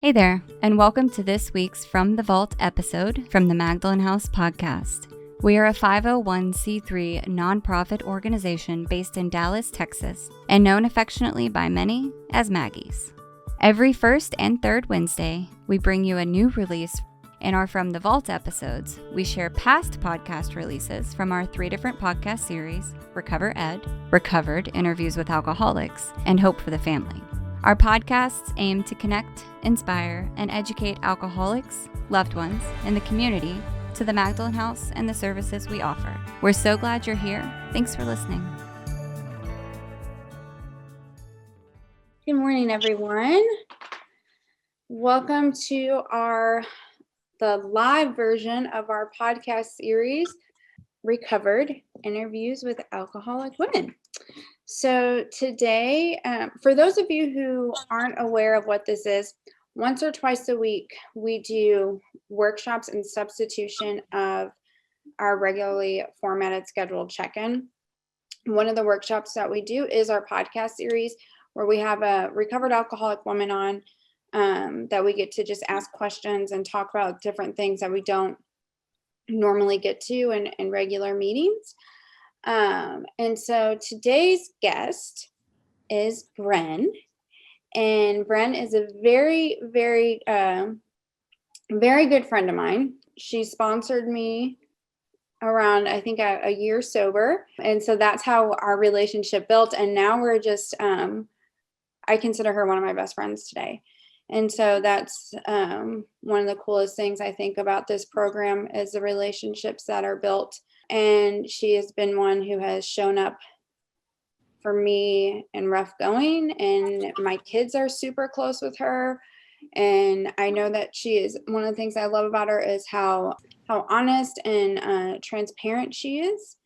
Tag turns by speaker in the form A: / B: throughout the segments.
A: Hey there, and welcome to this week's From the Vault episode from the Magdalen House podcast. We are a 501c3 nonprofit organization based in Dallas, Texas, and known affectionately by many as Maggies. Every first and third Wednesday, we bring you a new release. In our From the Vault episodes, we share past podcast releases from our 3 different podcast series, Recover Ed, Recovered Interviews with Alcoholics, and Hope for the Family. Our podcasts aim to connect, inspire, and educate alcoholics, loved ones, and the community to the Magdalen House and the services we offer. We're so glad you're here. Thanks for listening.
B: Good morning, everyone. Welcome to the live version of our podcast series, Recovered Interviews with Alcoholic Women. So today, for those of you who aren't aware of what this is, once or twice a week, we do workshops in substitution of our regularly formatted scheduled check-in. One of the workshops that we do is our podcast series, where we have a recovered alcoholic woman on that we get to just ask questions and talk about different things that we don't normally get to in regular meetings. And so today's guest is Brehn, and Brehn is a very, very, very good friend of mine. She sponsored me around, I think, a year sober. And so that's how our relationship built. And now we're just, I consider her one of my best friends today. And so that's one of the coolest things I think about this program is the relationships that are built. And she has been one who has shown up for me in rough going, and my kids are super close with her. And I know that she is, one of the things I love about her is how honest and transparent she is.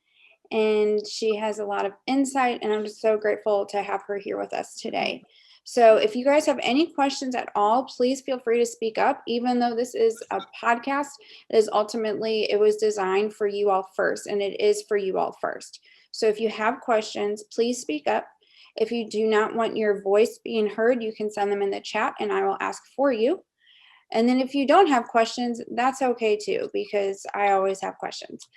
B: And she has a lot of insight, and I'm just so grateful to have her here with us today. So if you guys have any questions at all, please feel free to speak up. Even though this is a podcast, it was designed for you all first, and it is for you all first. So if you have questions, please speak up. If you do not want your voice being heard, you can send them in the chat and I will ask for you. And then if you don't have questions, that's okay too, because I always have questions.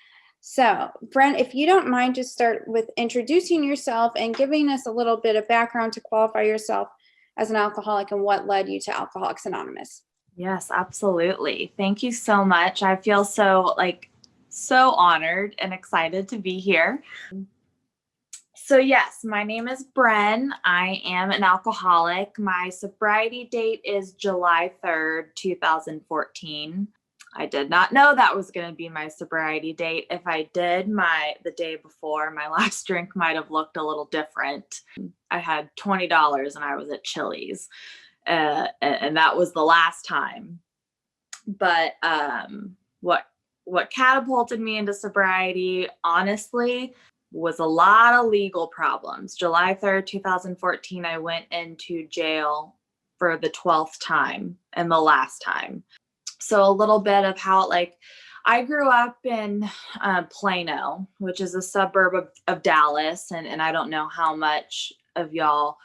B: So, Brehn, if you don't mind, just start with introducing yourself and giving us a little bit of background to qualify yourself as an alcoholic and what led you to Alcoholics Anonymous.
C: Yes, absolutely. Thank you so much. I feel so honored and excited to be here. So yes, my name is Brehn. I am an alcoholic. My sobriety date is July 3rd, 2014. I did not know that was going to be my sobriety date. If I did, the day before, my last drink might have looked a little different. I had $20 and I was at Chili's, and that was the last time. But what catapulted me into sobriety, honestly, was a lot of legal problems. July 3rd, 2014, I went into jail for the 12th time and the last time. So a little bit of how, I grew up in Plano, which is a suburb of Dallas. And I don't know how much of y'all,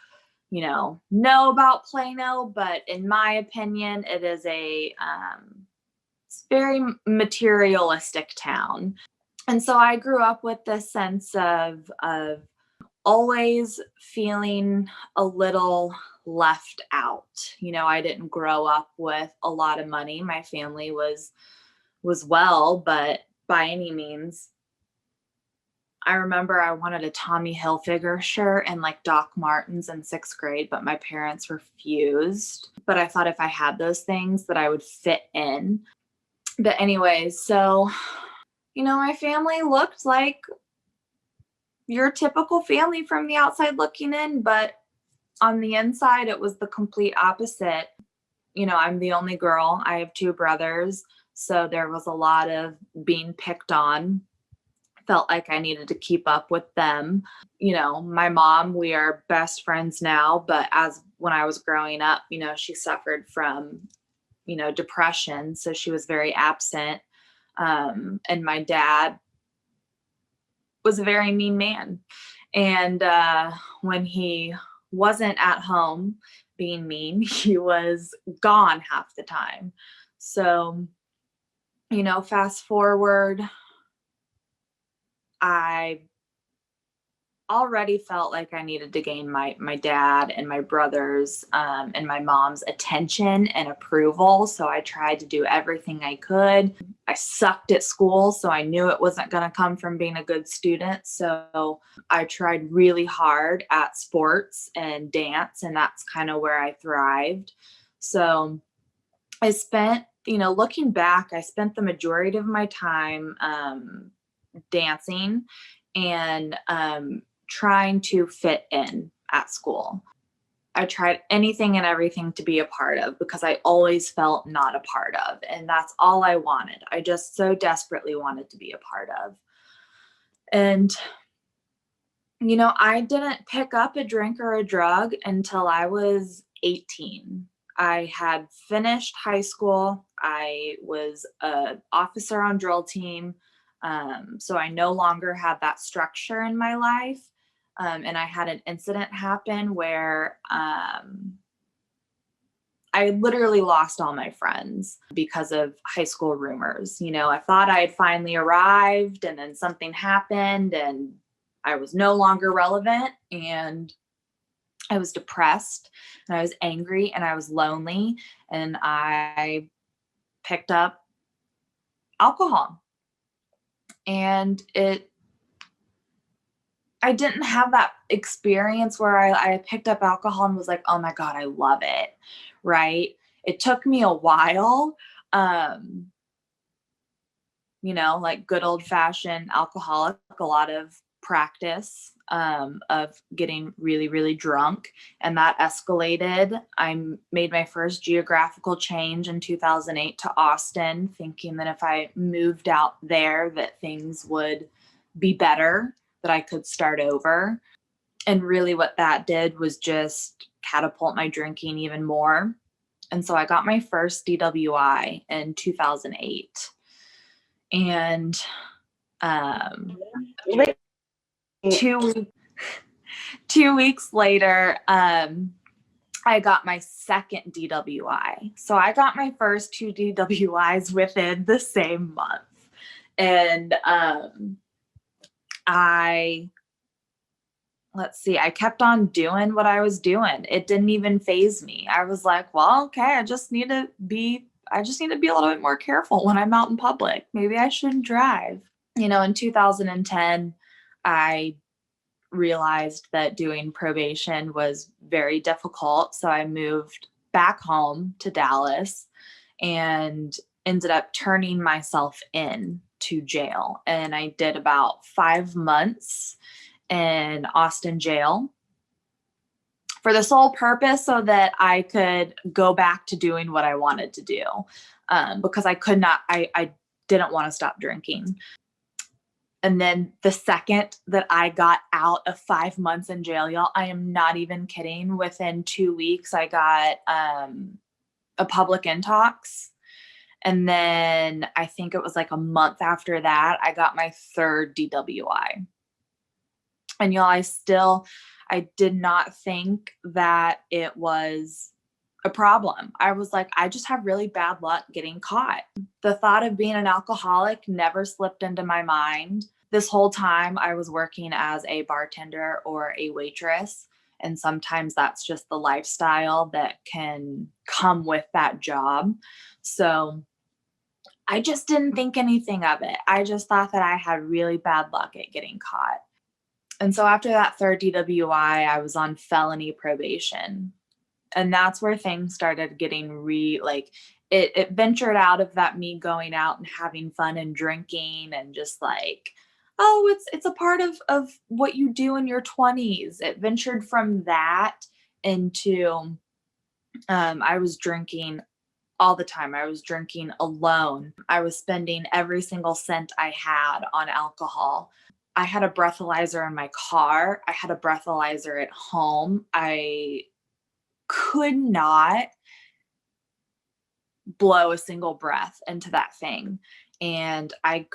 C: know about Plano, but in my opinion, it is it's very materialistic town. And so I grew up with this sense of always feeling a little left out. I didn't grow up with a lot of money. My family was well, but by any means. I remember I wanted a Tommy Hilfiger shirt and Doc Martens in 6th grade, but my parents refused. But I thought if I had those things that I would fit in. But anyways, so, my family looked like your typical family from the outside looking in, but on the inside, it was the complete opposite. I'm the only girl. I have 2 brothers. So there was a lot of being picked on. Felt like I needed to keep up with them. My mom, we are best friends now, but when I was growing up, she suffered from, depression. So she was very absent. And my dad was a very mean man. And when he wasn't at home, being mean, he was gone half the time. So, fast forward, I already felt like I needed to gain my dad and my brothers and my mom's attention and approval. So I tried to do everything I could. I sucked at school, so I knew it wasn't going to come from being a good student. So I tried really hard at sports and dance, and that's kind of where I thrived. So I spent, looking back, I spent the majority of my time dancing and trying to fit in at school. I tried anything and everything to be a part of because I always felt not a part of. And that's all I wanted. I just so desperately wanted to be a part of. And, I didn't pick up a drink or a drug until I was 18. I had finished high school. I was an officer on drill team. So I no longer had that structure in my life. And I had an incident happen where I literally lost all my friends because of high school rumors. I thought I had finally arrived, and then something happened and I was no longer relevant, and I was depressed and I was angry and I was lonely, and I picked up alcohol. And I didn't have that experience where I picked up alcohol and was like, oh my God, I love it. Right. It took me a while, like good old fashioned alcoholic, a lot of practice of getting really, really drunk. And that escalated. I made my first geographical change in 2008 to Austin, thinking that if I moved out there, that things would be better, that I could start over. And really what that did was just catapult my drinking even more. And so I got my first DWI in 2008. And 2 weeks later, I got my second DWI. So I got my first 2 DWIs within the same month. And I kept on doing what I was doing. It didn't even faze me. I was like, well, okay, I just need to be a little bit more careful when I'm out in public. Maybe I shouldn't drive. In 2010, I realized that doing probation was very difficult. So I moved back home to Dallas and ended up turning myself in to jail. And I did about 5 months in Austin jail for the sole purpose so that I could go back to doing what I wanted to do. Because I didn't want to stop drinking. And then the second that I got out of 5 months in jail, y'all, I am not even kidding. Within 2 weeks, I got a public intox. And then I think it was like a month after that, I got my third DWI. And y'all, I did not think that it was a problem. I was like, I just have really bad luck getting caught. The thought of being an alcoholic never slipped into my mind. This whole time I was working as a bartender or a waitress. And sometimes that's just the lifestyle that can come with that job. So I just didn't think anything of it. I just thought that I had really bad luck at getting caught. And so after that third DWI, I was on felony probation. And that's where things started getting it ventured out of that me going out and having fun and drinking and just like, oh, it's a part of what you do in your 20s. It ventured from that into I was drinking all the time. I was drinking alone. I was spending every single cent I had on alcohol. I had a breathalyzer in my car. I had a breathalyzer at home. I could not blow a single breath into that thing. And I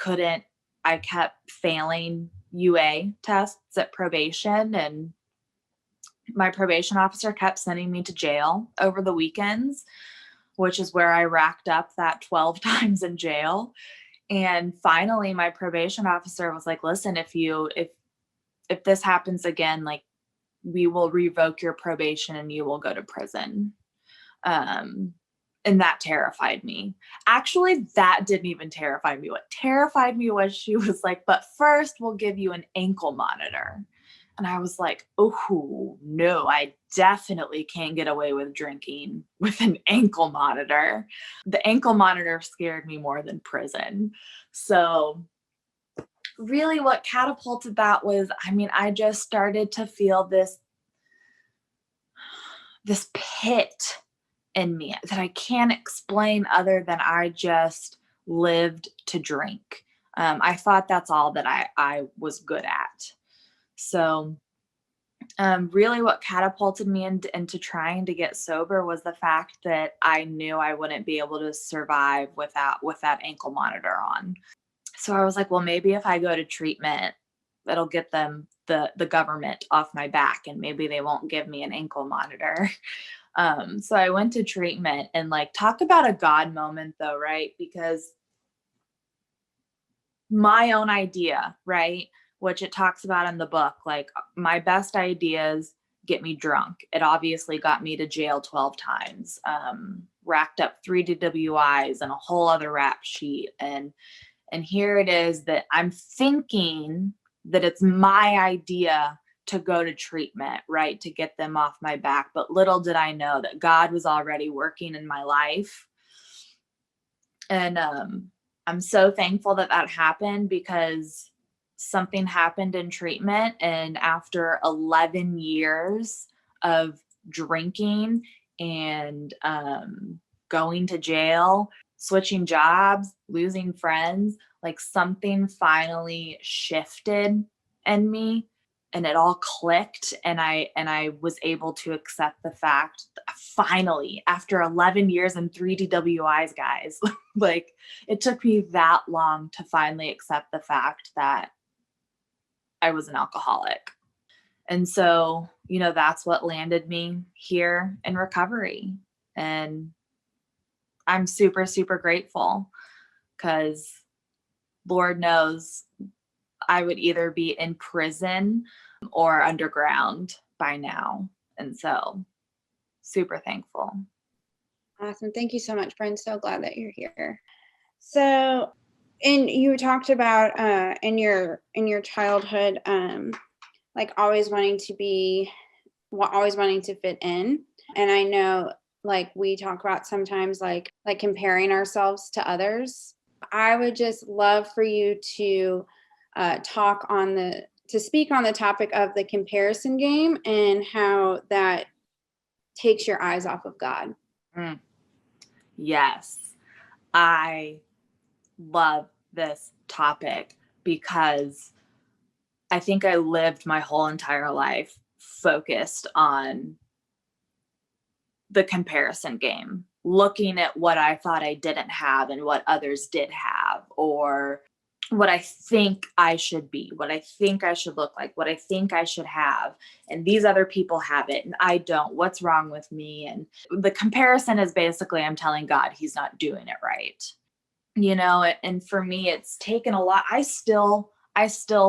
C: kept failing UA tests at probation. And my probation officer kept sending me to jail over the weekends, which is where I racked up that 12 times in jail. And finally, my probation officer was like, listen, if this happens again, like, we will revoke your probation and you will go to prison. And that terrified me. Actually, that didn't even terrify me. What terrified me was she was like, but first we'll give you an ankle monitor. And I was like, oh, no, I definitely can't get away with drinking with an ankle monitor. The ankle monitor scared me more than prison. So really what catapulted that was, I just started to feel this pit in me that I can't explain other than I just lived to drink. I thought that's all that I was good at. So really what catapulted me into trying to get sober was the fact that I knew I wouldn't be able to survive with that ankle monitor on. So I was like, well, maybe if I go to treatment, that'll get them the government off my back and maybe they won't give me an ankle monitor. So I went to treatment, and like, talk about a God moment though, right? Because my own idea, right, which it talks about in the book, like, my best ideas get me drunk. It obviously got me to jail 12 times, racked up 3 DWIs and a whole other rap sheet. And here it is that I'm thinking that it's my idea to go to treatment, right, to get them off my back. But little did I know that God was already working in my life. And I'm so thankful that happened, because something happened in treatment. And after 11 years of drinking and going to jail, switching jobs, losing friends, like, something finally shifted in me and it all clicked. And I was able to accept the fact that finally, after 11 years and 3 DWIs, guys, like, it took me that long to finally accept the fact that I was an alcoholic. And so, that's what landed me here in recovery. And I'm super, super grateful, because Lord knows I would either be in prison or underground by now. And so super thankful.
B: Awesome. Thank you so much, Brehn. So glad that you're here. So, and you talked about in your childhood, like always wanting to fit in. And I know, like, we talk about sometimes like comparing ourselves to others. I would just love for you to speak on the topic of the comparison game and how that takes your eyes off of God.
C: Yes, I love this topic, because I think I lived my whole entire life focused on the comparison game, looking at what I thought I didn't have and what others did have, or what I think I should be, what I think I should look like, what I think I should have. And these other people have it and I don't. What's wrong with me? And the comparison is basically, I'm telling God he's not doing it right. And for me, it's taken a lot. I still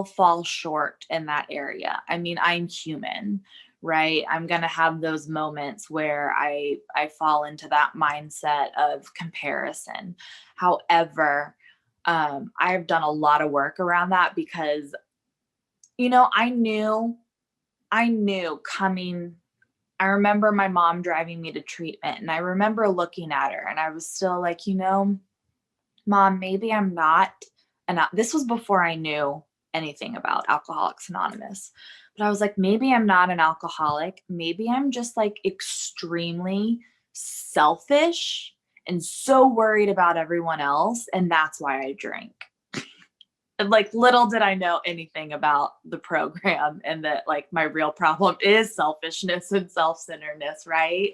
C: fall short in that area. I'm human, right? I'm going to have those moments where I fall into that mindset of comparison. However, I've done a lot of work around that, because, I knew coming. I remember my mom driving me to treatment, and I remember looking at her and I was still like, Mom, maybe I'm not. And this was before I knew anything about Alcoholics Anonymous, but I was like, maybe I'm not an alcoholic. Maybe I'm just like extremely selfish and so worried about everyone else. And that's why I drink. And like, little did I know anything about the program, and that like my real problem is selfishness and self-centeredness. Right.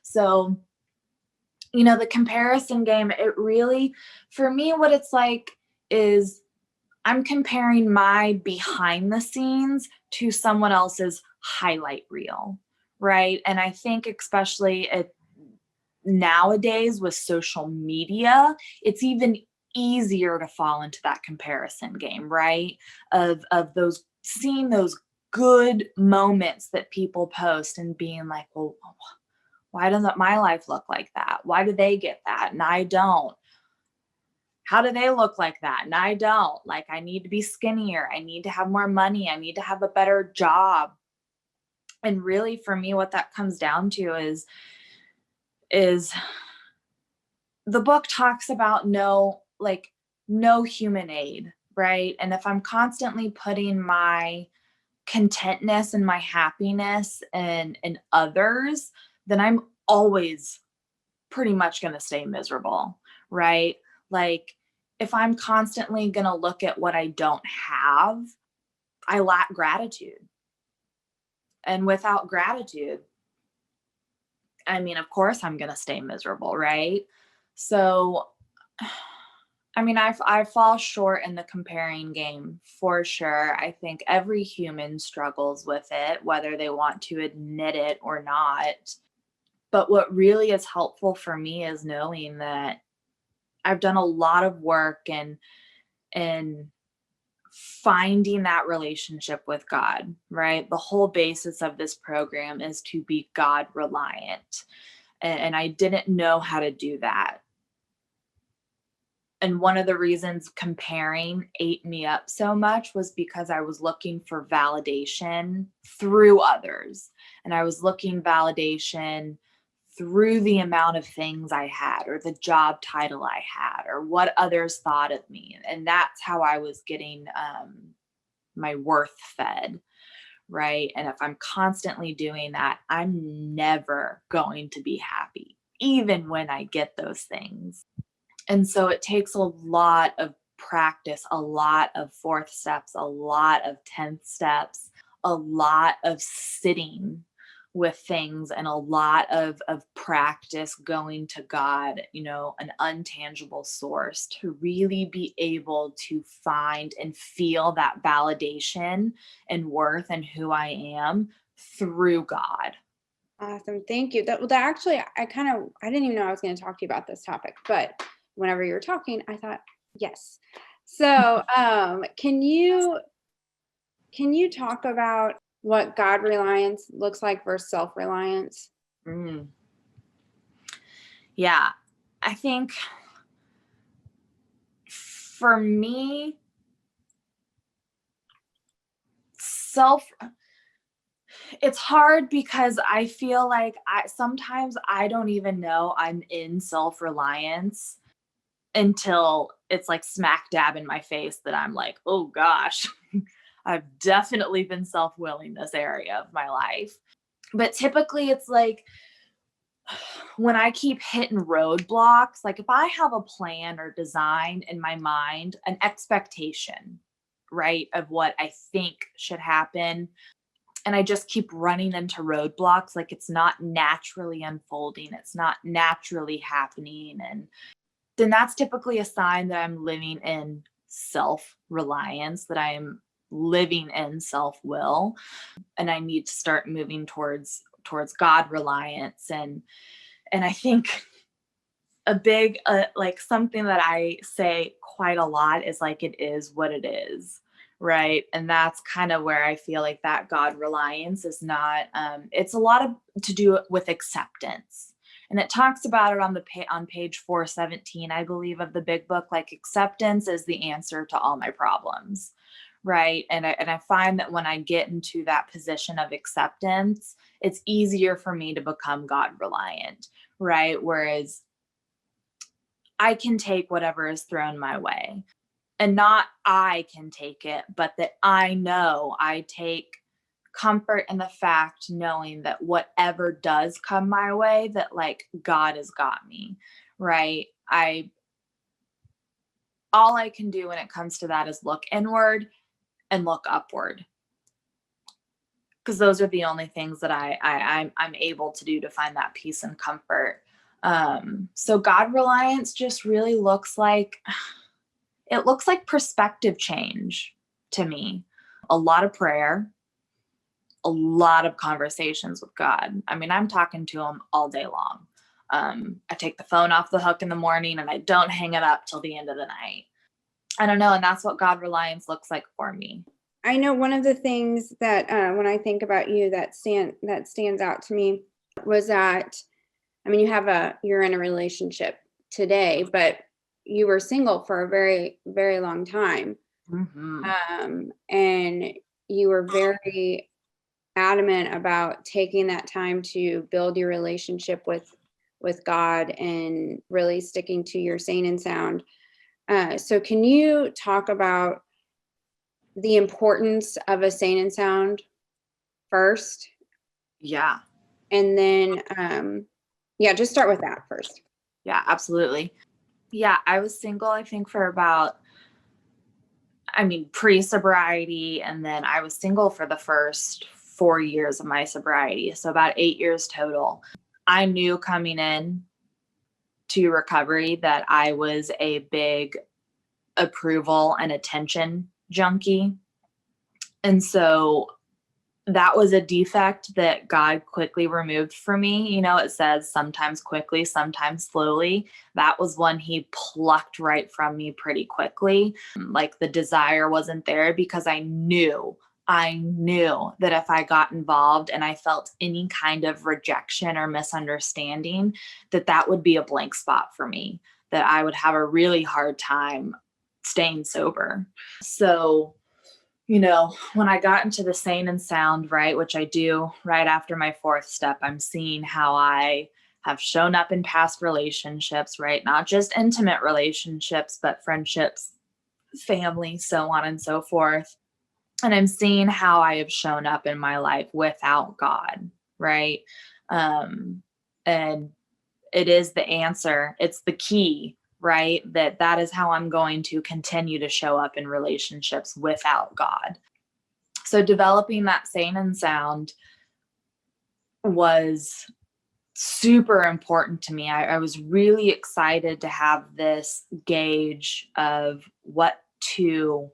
C: So, the comparison game, it really, for me, what it's like is I'm comparing my behind the scenes to someone else's highlight reel, right? And I think especially nowadays with social media, it's even easier to fall into that comparison game, right? Of those, seeing those good moments that people post and being like, well, why doesn't my life look like that? Why do they get that and I don't? How do they look like that and I don't? Like, I need to be skinnier. I need to have more money. I need to have a better job. And really, for me, what that comes down to is the book talks about no human aid, right? And if I'm constantly putting my contentness and my happiness in others, then I'm always pretty much going to stay miserable, right? Like, if I'm constantly going to look at what I don't have, I lack gratitude. And without gratitude, I mean, of course I'm going to stay miserable, right? So, I mean, I fall short in the comparing game for sure. I think every human struggles with it, whether they want to admit it or not. But what really is helpful for me is knowing that I've done a lot of work in finding that relationship with God, right? The whole basis of this program is to be God reliant. And I didn't know how to do that. And one of the reasons comparing ate me up so much was because I was looking for validation through others. And I was looking validation through the amount of things I had, or the job title I had, or what others thought of me. And that's how I was getting my worth fed, right? And if I'm constantly doing that, I'm never going to be happy, even when I get those things. And so it takes a lot of practice, a lot of fourth steps, a lot of 10th steps, a lot of sitting with things, and a lot of practice going to God, an untangible source, to really be able to find and feel that validation and worth and who I am through God.
B: Awesome. Thank you. That actually, I didn't even know I was going to talk to you about this topic, but whenever you were talking, I thought, yes. So, can you talk about what God reliance looks like versus self-reliance?
C: Yeah, I think for me, it's hard because I feel like sometimes I don't even know I'm in self-reliance until it's like smack dab in my face that I'm like, oh gosh, I've definitely been self-willing this area of my life. But typically it's like when I keep hitting roadblocks, like if I have a plan or design in my mind, an expectation, right, of what I think should happen, and I just keep running into roadblocks, like it's not naturally unfolding, it's not naturally happening, and then that's typically a sign that I'm living in self-reliance, that I am living in self-will, and I need to start moving towards God reliance. And I think a big like something that I say quite a lot is like, it is what it is, right? And that's kind of where I feel like that God reliance is not it's a lot to do with acceptance. And it talks about it on page 417, I believe, of the big book. Like, acceptance is the answer to all my problems, right? And I find that when I get into that position of acceptance, it's easier for me to become God reliant, right? Whereas I can take whatever is thrown my way, and not I can take it, but that I know I take comfort in the fact knowing that whatever does come my way, that like God has got me, right? All I can do when it comes to that is look inward and look upward, because those are the only things that I'm able to do to find that peace and comfort. So God reliance just really looks like perspective change to me. A lot of prayer, a lot of conversations with God. I mean, I'm talking to him all day long. I take the phone off the hook in the morning and I don't hang it up till the end of the night. I don't know. And that's what God reliance looks like for me.
B: I know one of the things that when I think about you that stands out to me was that, I mean, you're in a relationship today, but you were single for a very, very long time.
C: Mm-hmm.
B: And you were very adamant about taking that time to build your relationship with God and really sticking to your sane and sound. So can you talk about the importance of a sane and sound first?
C: Yeah.
B: And then, just start with that first.
C: Yeah, absolutely. Yeah, I was single, I think, for about, pre-sobriety. And then I was single for the first 4 years of my sobriety. So about 8 years total. I knew coming in to recovery that I was a big approval and attention junkie. And so that was a defect that God quickly removed for me. You know, it says sometimes quickly, sometimes slowly. That was one he plucked right from me pretty quickly. Like the desire wasn't there because I knew that if I got involved and I felt any kind of rejection or misunderstanding, that would be a blank spot for me, that I would have a really hard time staying sober. So, you know, when I got into the sane and sound, right, which I do right after my fourth step, I'm seeing how I have shown up in past relationships, right? Not just intimate relationships, but friendships, family, so on and so forth. And I'm seeing how I have shown up in my life without God, right? And it is the answer. It's the key, right? That is how I'm going to continue to show up in relationships without God. So developing that sane and sound was super important to me. I was really excited to have this gauge of what to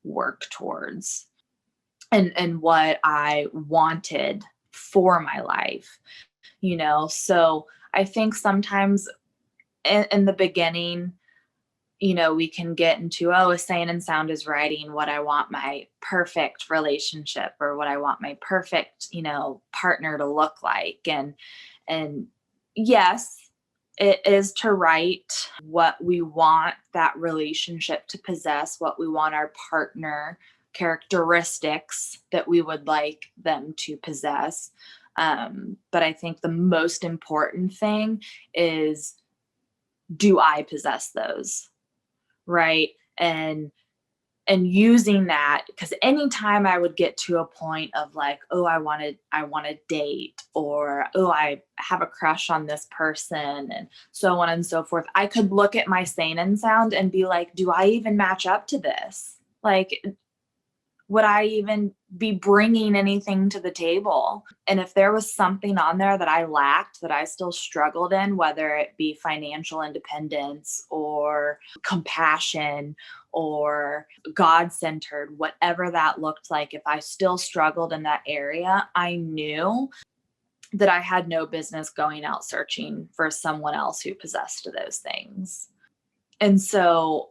C: work towards and what I wanted for my life, you know? So I think sometimes in the beginning, you know, we can get into, a sane and sound is writing what I want my perfect relationship or what I want my perfect, you know, partner to look like. And yes, it is to write what we want that relationship to possess, what we want our partner characteristics that we would like them to possess. But I think the most important thing is, do I possess those? Right. And using that, because anytime I would get to a point of like, I want to date, or, I have a crush on this person, and so on and so forth, I could look at my sane and sound and be like, do I even match up to this? Like, would I even be bringing anything to the table? And if there was something on there that I lacked, that I still struggled in, whether it be financial independence or compassion or God-centered, whatever that looked like, if I still struggled in that area, I knew that I had no business going out searching for someone else who possessed those things. And so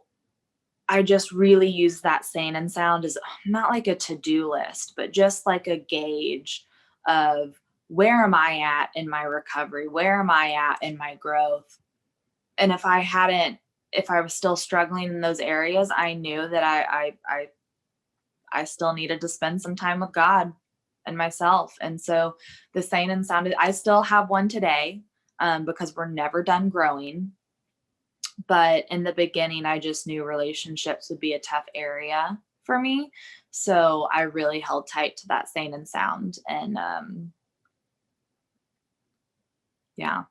C: I just really use that sane and sound as not like a to-do list, but just like a gauge of, where am I at in my recovery? Where am I at in my growth? And if I was still struggling in those areas, I knew that I still needed to spend some time with God and myself. And so the sane and sound, I still have one today, because we're never done growing. But in the beginning, I just knew relationships would be a tough area for me. So I really held tight to that sane and sound. And yeah.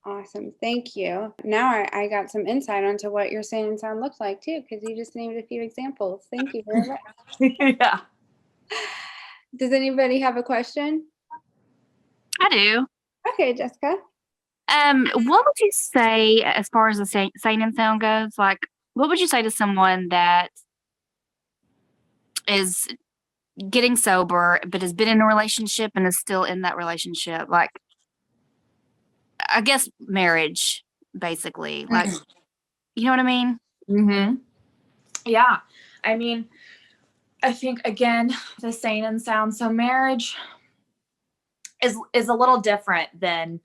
B: Awesome. Thank you. Now I got some insight onto what your sane and sound looks like too, because you just named a few examples. Thank you very much.
C: Yeah.
B: Does anybody have a question?
D: I do.
B: Okay, Jessica.
D: What would you say as far as the sane and sound goes? Like, what would you say to someone that is getting sober, but has been in a relationship and is still in that relationship. Like, I guess marriage, basically. Like, you know what I mean?
C: Mm-hmm. Yeah. I mean, I think, again, the sane and sound. So marriage is a little different than,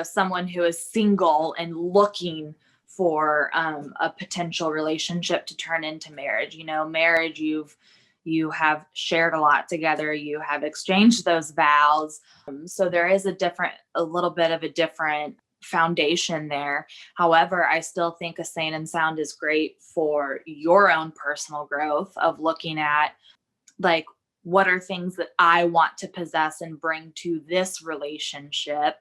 C: someone who is single and looking for a potential relationship to turn into marriage. Marriage, you have shared a lot together. You have exchanged those vows. So there is a little bit of a different foundation there. However, I still think a sane and sound is great for your own personal growth of looking at, like, what are things that I want to possess and bring to this relationship,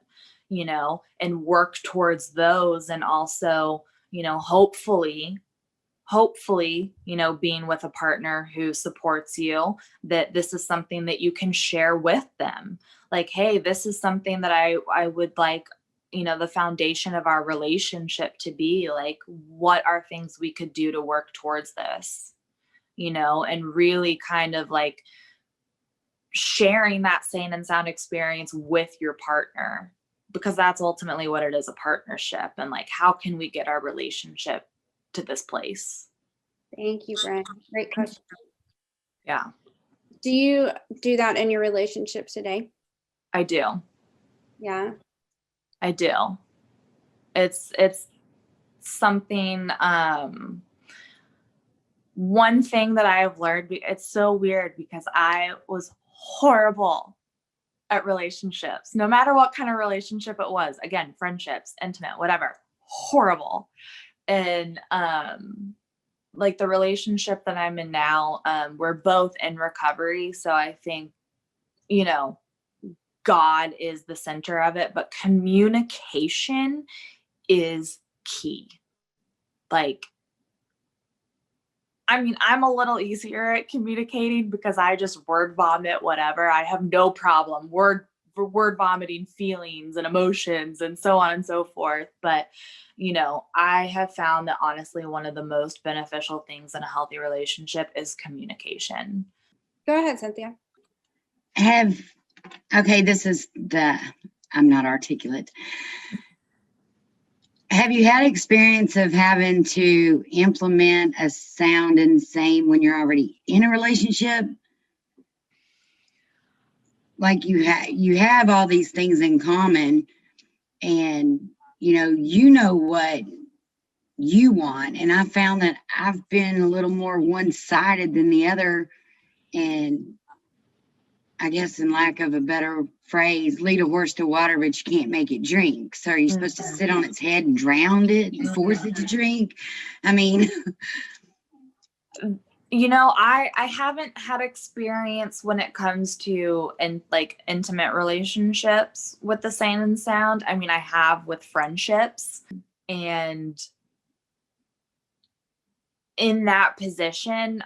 C: and work towards those. And also, hopefully, being with a partner who supports you, that this is something that you can share with them. Like, hey, this is something that I would like, the foundation of our relationship to be. Like, what are things we could do to work towards this, and really kind of like sharing that sane and sound experience with your partner, because that's ultimately what it is, a partnership. And like, how can we get our relationship to this place?
B: Thank you, Brehn. Great question.
C: Yeah.
B: Do you do that in your relationship today?
C: I do.
B: Yeah.
C: I do. It's something, one thing that I have learned, it's so weird because I was horrible at relationships, no matter what kind of relationship it was. Again, friendships, intimate, whatever, horrible. And, like the relationship that I'm in now, we're both in recovery. So I think, God is the center of it, but communication is key. Like, I mean, I'm a little easier at communicating because I just word vomit whatever. I have no problem word vomiting feelings and emotions and so on and so forth. But, I have found that honestly, one of the most beneficial things in a healthy relationship is communication.
B: Go ahead, Cynthia.
E: I'm not articulate. Have you had experience of having to implement a sound and sane when you're already in a relationship? Like you have all these things in common, and you know what you want. And I found that I've been a little more one-sided than the other, and I guess, in lack of a better phrase, lead a horse to water, but you can't make it drink. So are you supposed to sit on its head and drown it and force it to drink? I mean,
C: I haven't had experience when it comes to intimate relationships with the sane and sound. I mean, I have with friendships, and in that position,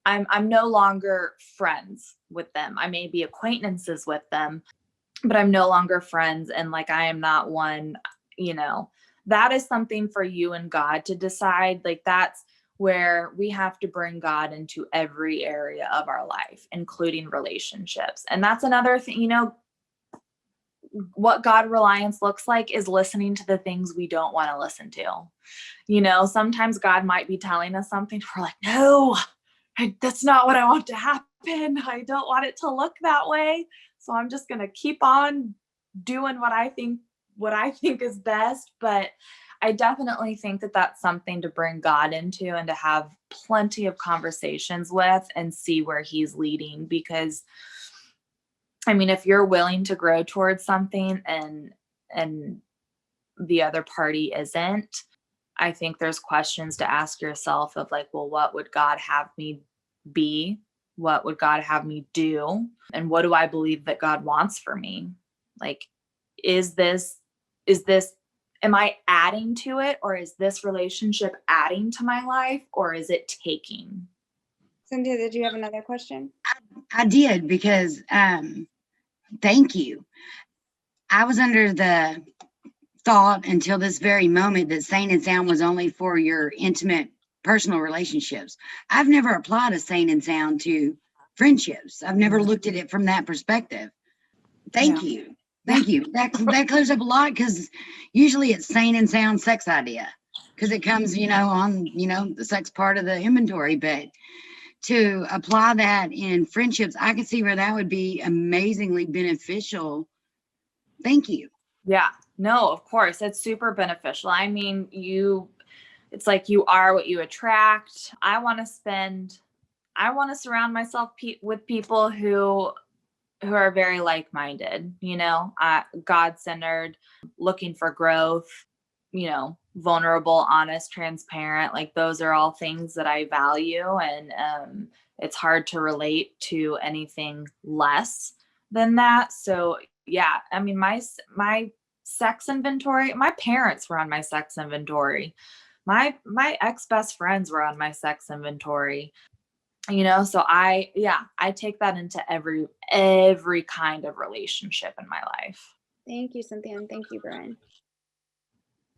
C: I'm no longer friends with them. I may be acquaintances with them, but I'm no longer friends. And like, I am not one, that is something for you and God to decide. Like, that's where we have to bring God into every area of our life, including relationships. And that's another thing, what God reliance looks like is listening to the things we don't want to listen to. Sometimes God might be telling us something. We're like, no, that's not what I want to happen. I don't want it to look that way. So I'm just going to keep on doing what I think is best. But I definitely think that that's something to bring God into and to have plenty of conversations with and see where he's leading. Because I mean, if you're willing to grow towards something and the other party isn't, I think there's questions to ask yourself of like, well, what would God have me be? What would God have me do? And what do I believe that God wants for me? Like, am I adding to it, or is this relationship adding to my life, or is it taking?
B: Cynthia, did you have another question?
E: I did, because thank you. I was under the thought until this very moment that sane and sound was only for your intimate personal relationships. I've never applied a sane and sound to friendships. I've never looked at it from that perspective. Thank you. Thank you. That clears up a lot, because usually it's sane and sound sex idea, because it comes, on, the sex part of the inventory. But to apply that in friendships, I can see where that would be amazingly beneficial. Thank you.
C: Yeah, no, of course. It's super beneficial. I mean, it's like you are what you attract. I want to surround myself with people who are very like-minded, God-centered, looking for growth, vulnerable, honest, transparent. Like, those are all things that I value. And it's hard to relate to anything less than that. So yeah, I mean, my sex inventory, my parents were on my sex inventory. My ex-best friends were on my sex inventory. So I take that into every kind of relationship in my life.
B: Thank you, Cynthia, and thank you, Brehn.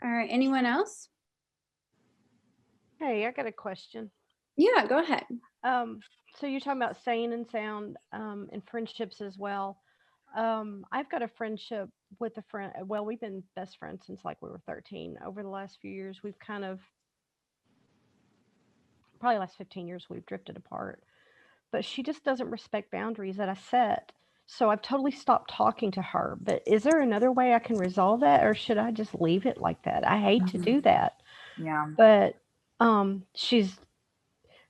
B: All right, anyone else?
F: Hey, I got a question.
B: Yeah, go ahead.
F: So you're talking about sane and sound in friendships as well. I've got a friendship with a friend. Well, we've been best friends since like we were 13. Over the last few years, we've probably last 15 years, we've drifted apart. But she just doesn't respect boundaries that I set. So I've totally stopped talking to her. But is there another way I can resolve that, or should I just leave it like that? I hate to do that.
C: Yeah.
F: But she's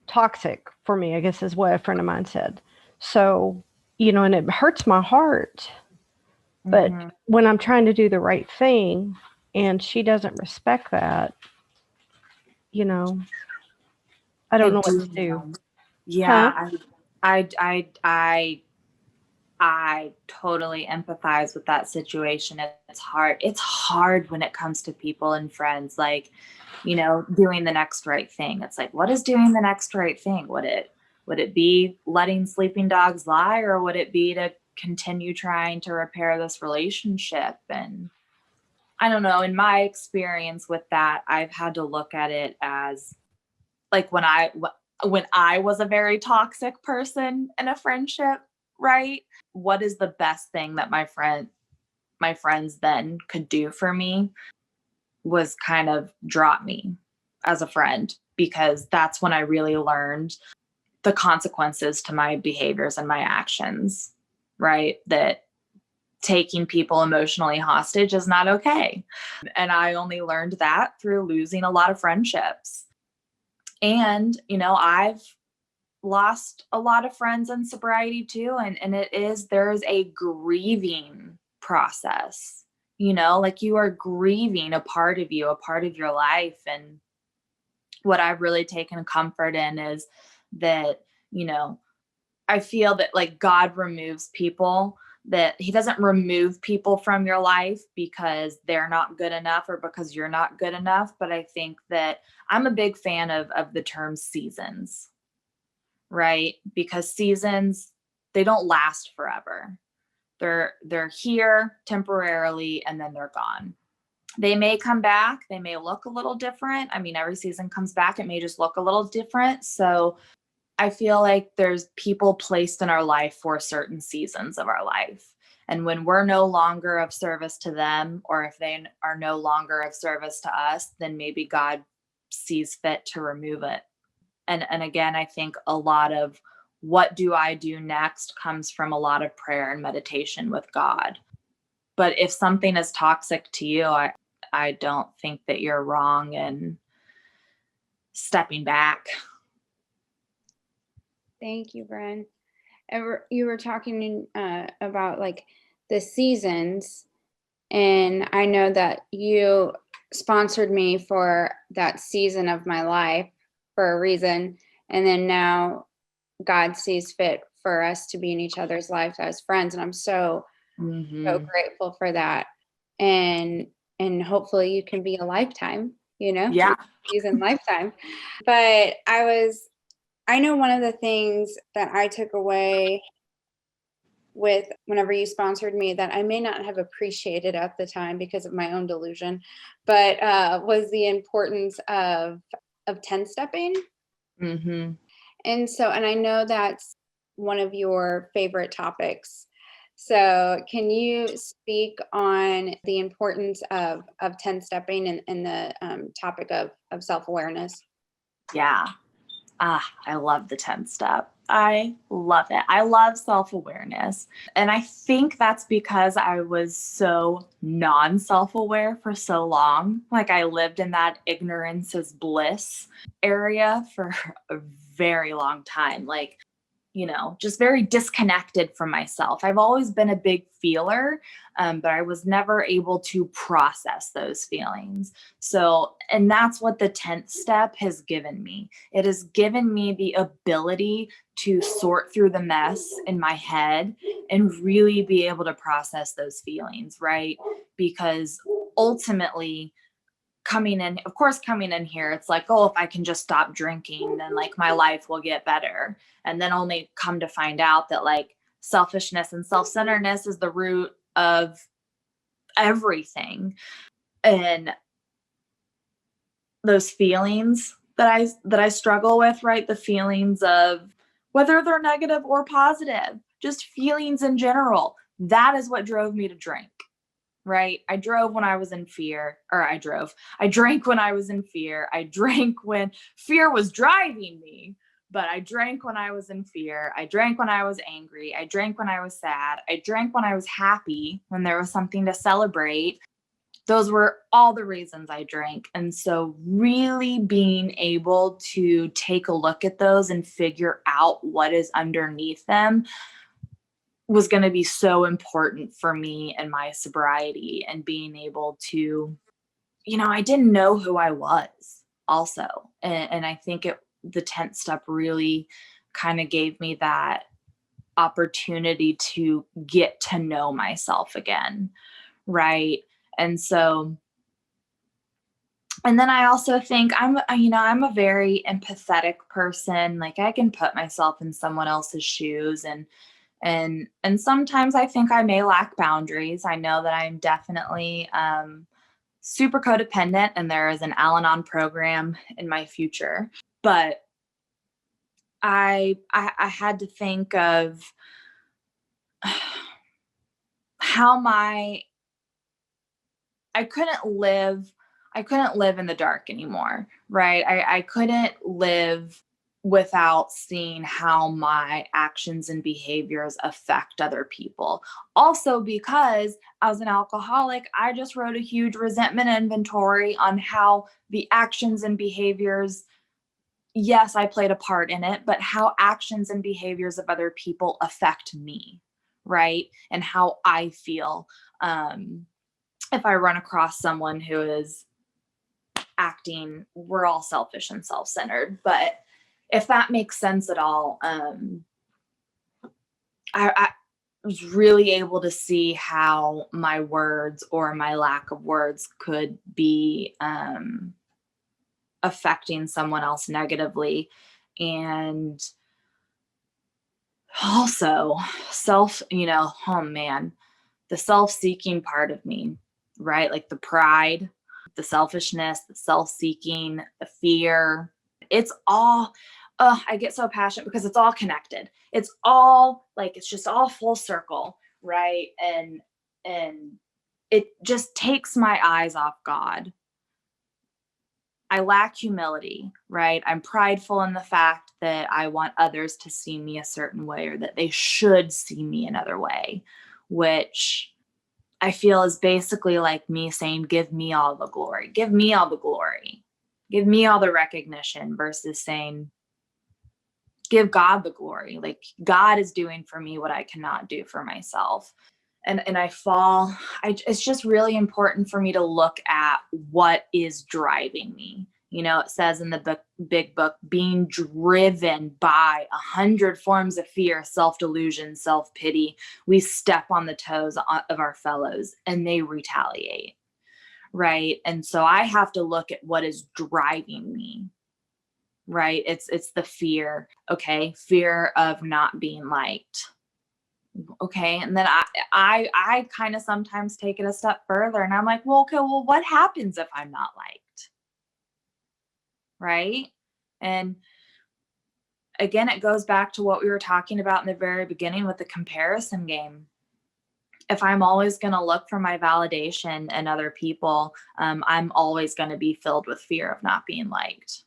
F: toxic for me, I guess is what a friend of mine said. So, and it hurts my heart. But when I'm trying to do the right thing and she doesn't respect that, I don't know what to do.
C: Yeah. Huh? I totally empathize with that situation. It's hard. It's hard when it comes to people and friends, like, doing the next right thing. It's like, what is doing the next right thing? Would it be letting sleeping dogs lie, or would it be to continue trying to repair this relationship? And I don't know, in my experience with that, I've had to look at it as like when I was a very toxic person in a friendship, right? What is the best thing that my friends then could do for me was kind of drop me as a friend, because that's when I really learned the consequences to my behaviors and my actions, right? That taking people emotionally hostage is not okay. And I only learned that through losing a lot of friendships. And, I've lost a lot of friends in sobriety too. And there's a grieving process, like you are grieving a part of you, a part of your life. And what I've really taken comfort in is that, I feel that like God removes people, that he doesn't remove people from your life because they're not good enough or because you're not good enough. But I think that I'm a big fan of the term seasons, right? Because seasons, they don't last forever. They're here temporarily and then they're gone. They may come back. They may look a little different. I mean, every season comes back. It may just look a little different. So I feel like there's people placed in our life for certain seasons of our life. And when we're no longer of service to them, or if they are no longer of service to us, then maybe God sees fit to remove it. And again, I think a lot of what do I do next comes from a lot of prayer and meditation with God. But if something is toxic to you, I don't think that you're wrong in stepping back.
B: Thank you, Brehn. You were talking about like the seasons, and I know that you sponsored me for that season of my life for a reason, and then now God sees fit for us to be in each other's lives as friends, and I'm so grateful for that. And hopefully you can be a lifetime,
C: Yeah.
B: season lifetime. But I know one of the things that I took away with whenever you sponsored me that I may not have appreciated at the time because of my own delusion, but was the importance of 10 stepping.
C: Mm-hmm.
B: And so, and I know that's one of your favorite topics. So can you speak on the importance of 10 stepping and the topic of self-awareness?
C: Yeah. I love the 10 step. I love it. I love self-awareness. And I think that's because I was so non-self-aware for so long. Like I lived in that ignorance is bliss area for a very long time. Like, you know, just very disconnected from myself. I've always been a big feeler, but I was never able to process those feelings. So, and that's what the 10th step has given me. It has given me the ability to sort through the mess in my head and really be able to process those feelings, right? Because ultimately, coming in here, it's like, oh, if I can just stop drinking, then like my life will get better. And then only come to find out that like selfishness and self-centeredness is the root of everything. And those feelings that I struggle with, right? The feelings of whether they're negative or positive, just feelings in general. That is what drove me to drink. Right? I drove when I was in fear, I drank when I was in fear. I drank when fear was driving me, but I drank when I was in fear. I drank when I was angry. I drank when I was sad. I drank when I was happy, when there was something to celebrate. Those were all the reasons I drank. And so really being able to take a look at those and figure out what is underneath them was going to be so important for me and my sobriety and being able to, you know, I didn't know who I was also. And I think the 10th step really kind of gave me that opportunity to get to know myself again. Right. And so, and then I also think I'm a very empathetic person. Like I can put myself in someone else's shoes and sometimes I think I may lack boundaries. I know that I'm definitely super codependent, and there is an Al-Anon program in my future. But I had to think of how I couldn't live in the dark anymore, right? I couldn't live without seeing how my actions and behaviors affect other people. Also, because as an alcoholic, I just wrote a huge resentment inventory on how the actions and behaviors, yes, I played a part in it, but how actions and behaviors of other people affect me, right? And how I feel if I run across someone who is acting, we're all selfish and self-centered, but if that makes sense at all, I was really able to see how my words or my lack of words could be affecting someone else negatively. And also the self-seeking part of me, right? Like the pride, the selfishness, the self-seeking, the fear, it's all, I get so passionate because it's all connected. It's all like, it's just all full circle, right? And it just takes my eyes off God. I lack humility, right? I'm prideful in the fact that I want others to see me a certain way, or that they should see me another way, which I feel is basically like me saying, give me all the glory, give me all the glory, give me all the recognition, versus saying, give God the glory. Like God is doing for me what I cannot do for myself. And it's just really important for me to look at what is driving me. You know, it says in the big book, being driven by 100 forms of fear, self-delusion, self-pity. We step on the toes of our fellows and they retaliate. Right. And so I have to look at what is driving me. Right. It's the fear. Okay. Fear of not being liked. Okay. And then I kind of sometimes take it a step further and I'm like, well, okay, well, what happens if I'm not liked? right? And again, it goes back to what we were talking about in the very beginning with the comparison game. If I'm always going to look for my validation in other people, I'm always going to be filled with fear of not being liked.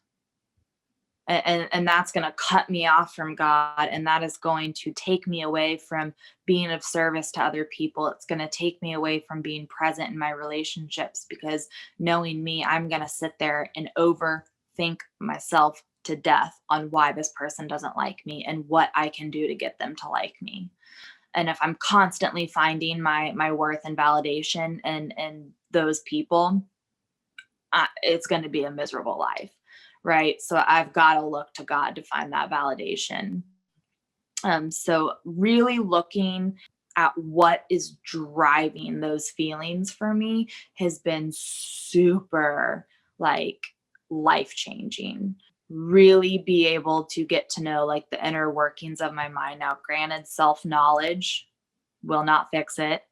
C: And that's going to cut me off from God. And that is going to take me away from being of service to other people. It's going to take me away from being present in my relationships, because knowing me, I'm going to sit there and overthink myself to death on why this person doesn't like me and what I can do to get them to like me. And if I'm constantly finding my worth and validation in those people, it's going to be a miserable life. Right. So I've got to look to God to find that validation. So really looking at what is driving those feelings for me has been super life-changing. Really be able to get to know the inner workings of my mind. Now, granted, self-knowledge will not fix it.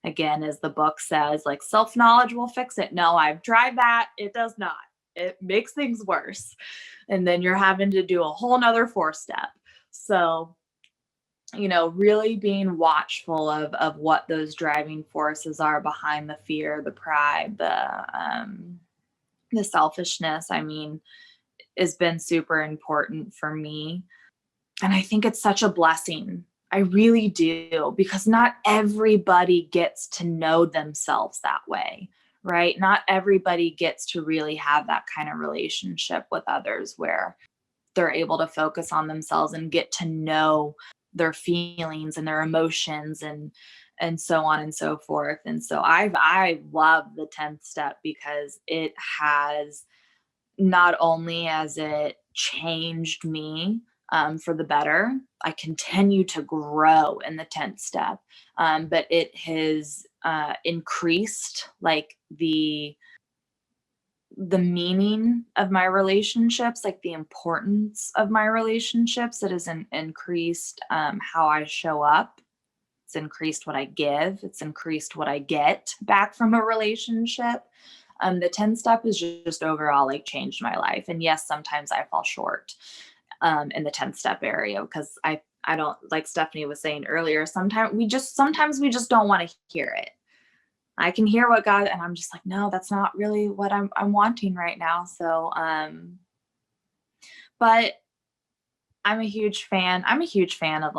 C: Again, as the book says, self-knowledge will fix it. No, I've tried that. It does not. It makes things worse. And then you're having to do a whole nother 4-step. So, really being watchful of what those driving forces are behind the fear, the pride, the selfishness, has been super important for me. And I think it's such a blessing. I really do, because not everybody gets to know themselves that way. Right? Not everybody gets to really have that kind of relationship with others where they're able to focus on themselves and get to know their feelings and their emotions and so on and so forth. And so I love the 10th step, because it has, not only has it changed me for the better, I continue to grow in the 10th step, but it has increased the meaning of my relationships, the importance of my relationships. It has increased how I show up. It's increased what I give. It's increased what I get back from a relationship. The 10th step has just overall changed my life. And yes, sometimes I fall short in the 10th step area, because I don't, like Stephanie was saying earlier, sometimes we just don't want to hear it. I can hear what God, and I'm just no, that's not really what I'm wanting right now. So, but I'm a huge fan of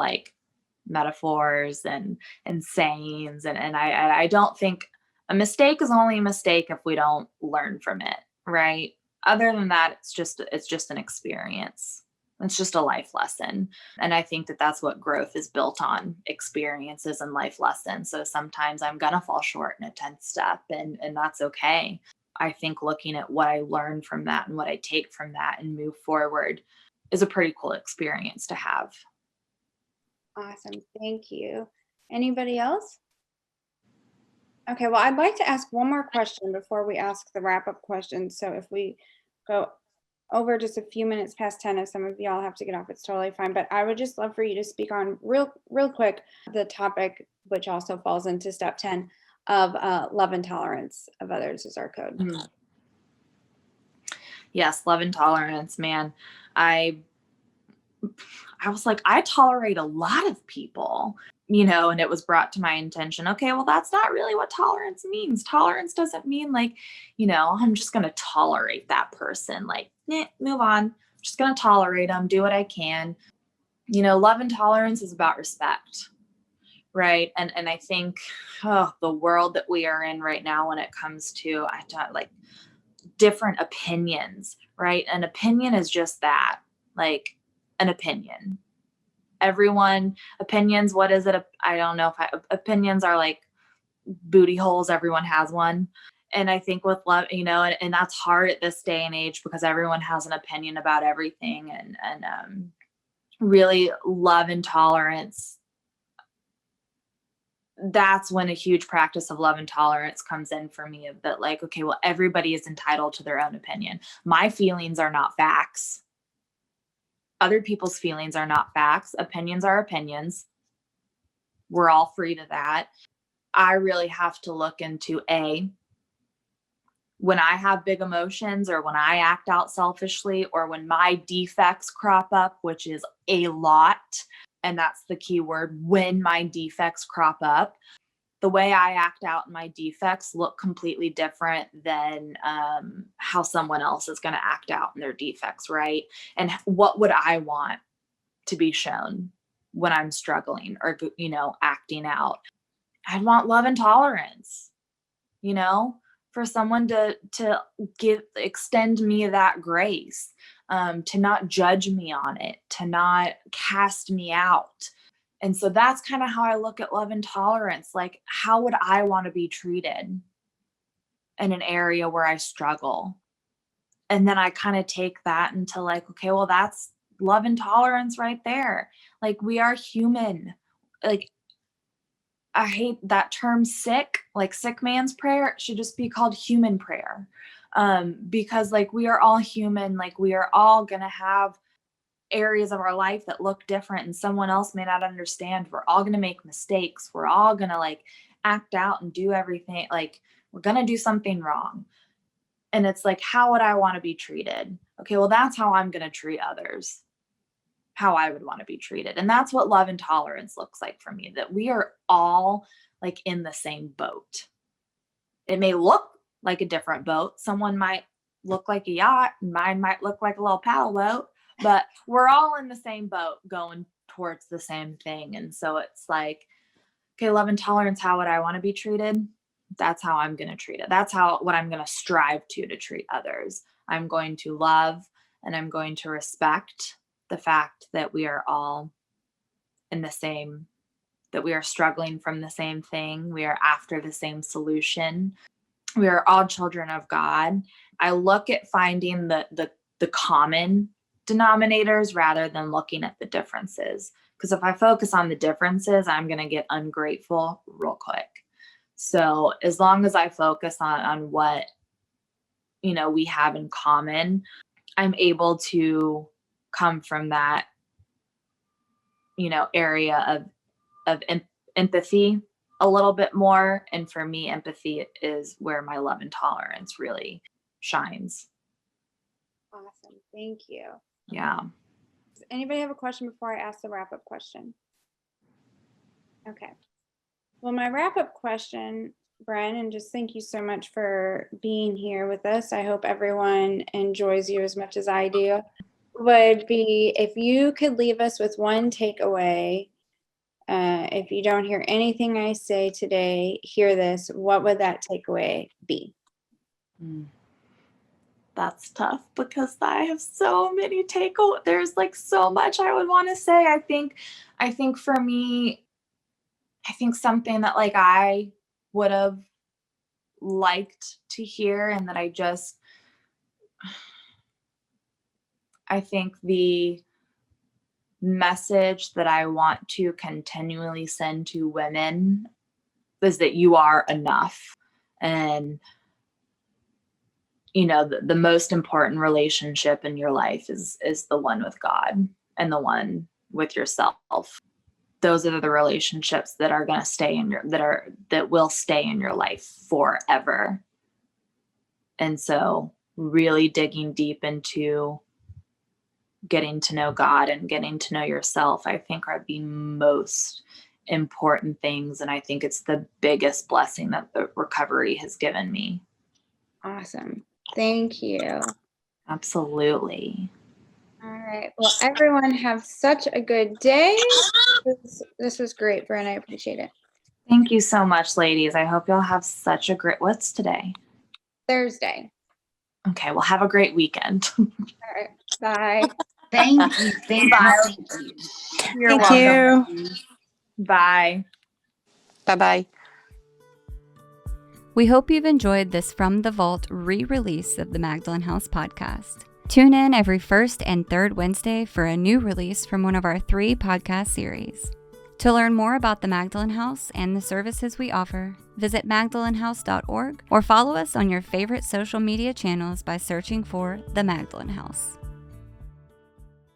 C: metaphors and sayings. And I don't think a mistake is only a mistake if we don't learn from it. Right. Other than that, it's just an experience. It's just a life lesson. And I think that's what growth is built on: experiences and life lessons. So sometimes I'm going to fall short in a 10th step, and that's okay. I think looking at what I learned from that and what I take from that and move forward is a pretty cool experience to have.
B: Awesome. Thank you. Anybody else? Okay, well, I'd like to ask one more question before we ask the wrap-up question. So if we go over just a few minutes past 10, if some of y'all have to get off, it's totally fine. But I would just love for you to speak on real quick the topic, which also falls into step 10, of love and tolerance of others as our code.
C: Mm-hmm. Yes, love and tolerance, man. I was I tolerate a lot of people, and it was brought to my attention. Okay, well, that's not really what tolerance means. Tolerance doesn't mean I'm just going to tolerate that person. Move on. I'm just going to tolerate them, do what I can. Love and tolerance is about respect. Right. And I think the world that we are in right now, when it comes to different opinions, right? An opinion is just that, an opinion. Everyone, opinions, what is it? I don't know if opinions are booty holes. Everyone has one. And I think with love, and that's hard at this day and age, because everyone has an opinion about everything. And really, love and tolerance, that's when a huge practice of love and tolerance comes in for me, of that okay, well, everybody is entitled to their own opinion. My feelings are not facts. Other people's feelings are not facts. Opinions are opinions. We're all free to that. I really have to look into when I have big emotions, or when I act out selfishly, or when my defects crop up, which is a lot, and that's the key word, when my defects crop up, the way I act out in my defects look completely different than how someone else is going to act out in their defects, right? And what would I want to be shown when I'm struggling or, acting out? I'd want love and tolerance, for someone to extend me that grace, to not judge me on it, to not cast me out. And so that's kind of how I look at love and tolerance. Like, how would I want to be treated in an area where I struggle? And then I kind of take that into like, okay, well, that's love and tolerance right there. Like, we are human. Like, I hate that term sick, like sick man's prayer. It should just be called human prayer. Because like, we are all human. Like, we are all going to have areas of our life that look different and someone else may not understand. We're all going to make mistakes. We're all going to like act out and do everything. Like, we're going to do something wrong. And it's like, how would I want to be treated? Okay, well, that's how I'm going to treat others, how I would want to be treated. And that's what love and tolerance looks like for me, that we are all like in the same boat. It may look like a different boat. Someone might look like a yacht, and mine might look like a little paddle boat, but we're all in the same boat going towards the same thing. And so it's like, okay, love and tolerance, how would I want to be treated? That's how I'm going to treat it. That's what I'm going to strive to treat others. I'm going to love and I'm going to respect the fact that we are all in the same, that we are struggling from the same thing. We are after the same solution. We are all children of God. I look at finding the common denominators rather than looking at the differences. Because if I focus on the differences, I'm going to get ungrateful real quick. So as long as I focus on what, we have in common, I'm able to come from that, area of empathy a little bit more. And for me, empathy is where my love and tolerance really shines.
B: Awesome. Thank you.
C: Yeah.
B: Does anybody have a question before I ask the wrap-up question? Okay. Well, my wrap-up question, Brehn, and just thank you so much for being here with us. I hope everyone enjoys you as much as I do. Would be if you could leave us with one takeaway. If you don't hear anything I say today, hear this. What would that takeaway be?
C: That's tough because I have so many takeaways. There's like so much I would want to say. I think for me, I think something that like I would have liked to hear, and that I think the message that I want to continually send to women is that you are enough. And the most important relationship in your life is the one with God and the one with yourself. Those are the relationships that are going to stay that will stay in your life forever. And so really digging deep into getting to know God and getting to know yourself, I think are the most important things. And I think it's the biggest blessing that the recovery has given me.
B: Awesome. Thank you.
C: Absolutely.
B: All right. Well, everyone have such a good day. This was great, Brehn. I appreciate it.
C: Thank you so much, ladies. I hope y'all have such a great, what's today?
B: Thursday.
C: Okay. Well, have a great weekend.
B: All right. Bye.
E: Thank you. Thank you.
C: You're
G: Thank
C: welcome.
G: you.
C: Bye.
G: Bye-bye.
A: We hope you've enjoyed this From the Vault re-release of the Magdalen House podcast. Tune in every first and third Wednesday for a new release from one of our 3 podcast series. To learn more about the Magdalen House and the services we offer, visit magdalenhouse.org or follow us on your favorite social media channels by searching for the Magdalen House.